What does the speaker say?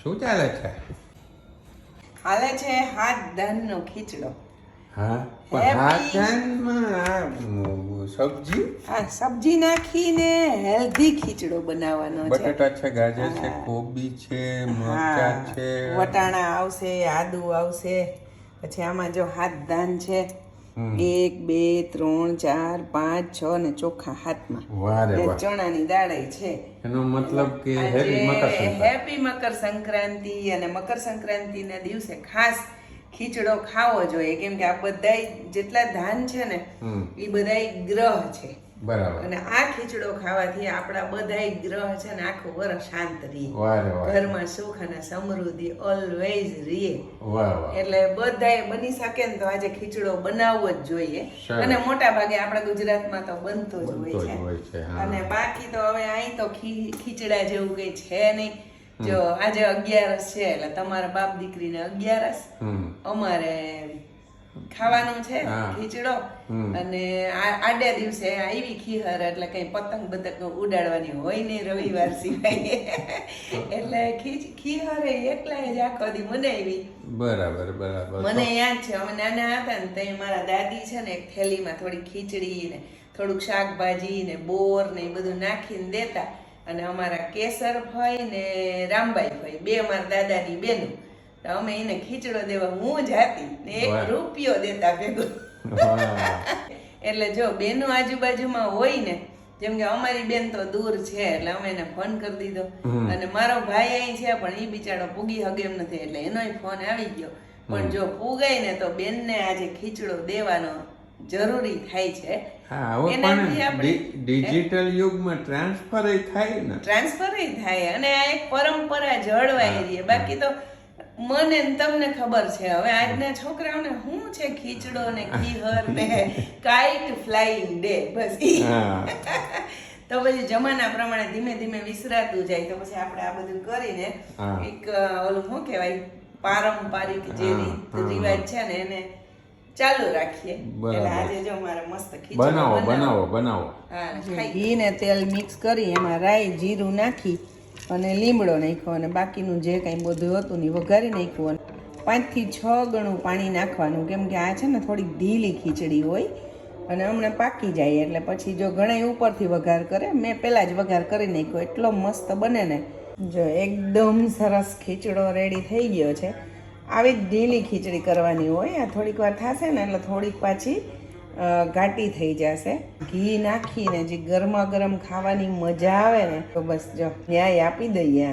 શું ચાલે છે? હાલે છે હાથ ધાનનો ખીચડો. હા, પણ હાથ ધાનમાં સબ્જી? હા, સબ્જી નાખીને હેલ્ધી ખીચડો બનાવવાનો છે. બટાટા છે, ગાજર છે, કોબી છે, મરચા છે, વટાણા આવશે, આદુ આવશે, પછી આમાં જો હાથ ધાન છે 1 2 3 4 5 6 ને ચોખા હાથમાં. વાહ રે વાહ. ચણાની દાળ છે. એનો મતલબ કે હેપી મકર સંક્રાંતિ. અને મકર સંક્રાંતિના દિવસે ખાસ ખીચડો ખાવો જોઈએ, કેમ કે આ બધાય જેટલા ધાન છે ને એ બધાય ગ્રહ છે. બરાબર. અને આ ખીચડો ખાવાથી આપણા બધાય ગ્રહ છે ને આખું વર્ષ શાંત રહે. વાહ રે વાહ. ઘરમાં સુખ અને સમૃદ્ધિ ઓલવેઝ રહે. વાહ વાહ. એટલે બધાય બની શકે ને તો આજે ખીચડો બનાવવો જ જોઈએ. અને મોટા ભાગે આપણા ગુજરાતમાં તો બનતો જ હોય છે. અને બાકી તો હવે અહીં તો ખીચડા જેવું કઈ છે નહીં. જો આજે 11 છે એટલે તમારા બાપ દીકરીને 11, અમારે ખાવાનું છે ખીચડો. અને આડે દિવસે આવી ખીહર એટલે કઈ પતંગ બતંગ ઉડાડવાની હોય નહીં રવિવાર સિવાય. એટલે ખીહર એકલા જ આખો દી બનાવી. બરાબર બરાબર. મને યાદ છે અમે નાના હતા ને તો મારા દાદી છે ને એક થેલીમાં થોડી ખીચડી ને થોડુંક શાકભાજી ને બોર ને એ બધું નાખીને દેતા. અને અમારા કેસરભાઈ ને રામભાઈ ભાઈ બે અમારા દાદાની બેનો, તો અમે એને ખીચડો દેવા હું જાતી ને 1 રૂપિયો દેતા ભેગો. એટલે જો બેનો આજુબાજુમાં હોય ને, જેમ કે અમારી બેન તો દૂર છે એટલે અમે એને ફોન કરી દીધો. અને મારો ભાઈ અહીં છે પણ એ બિચારો પૂગી હગે એમ નથી, એટલે એનોય ફોન આવી ગયો. પણ જો પૂગાય ને તો બેનને આજે ખીચડો દેવાનો જરૂરી થાય છે. હા, હવે પણ ડિજિટલ યુગમાં ટ્રાન્સફર થાય ને. ટ્રાન્સફર થાય અને આ એક પરંપરા જળવાઈ રહી. બાકી તો મને ને તમને ખબર છે હવે આજના છોકરાઓને શું છે ખીચડો ને ખીહર ને કાઇટ ફ્લાઇંગ ડે, બસ ઈ. તો પછી જમાના પ્રમાણે ધીમે ધીમે વિસરાતું જાય તો પછી આપણે આ બધું કરીને એક ઓલું શું કહેવાય પારંપરિક જે રીત રિવાજ છે ને એને ચાલુ રાખીએ. એટલે આજે જો મારે મસ્ત ખીચડો બનાવો. હા, ઘી ને તેલ મિક્સ કરી એમાં રાઈ જીરું નાખી અને લીમડો નાખ્યો અને બાકીનું જે કંઈ બધું હતું ને વઘારી નાખ્યું. 5 થી 6 ગણું પાણી નાખવાનું, કેમ કે આ છે ને થોડીક ઢીલી ખીચડી હોય અને હમણાં પાકી જાય. એટલે પછી જો ઘણા ઉપરથી વઘાર કરે, મેં પહેલાં જ વઘાર કરી નાખ્યો. એટલો મસ્ત બને ને. જો એકદમ સરસ ખીચડો રેડી થઈ ગયો છે. આવી જ ઢીલી ખીચડી કરવાની હોય. આ થોડીક વાર થશે ને એટલે થોડીક પાછી ઘાટી થઈ જશે. ઘી નાખીને જે ગરમા ગરમ ખાવાની મજા આવે ને તો બસ જો ન્યાય આપી દઈએ.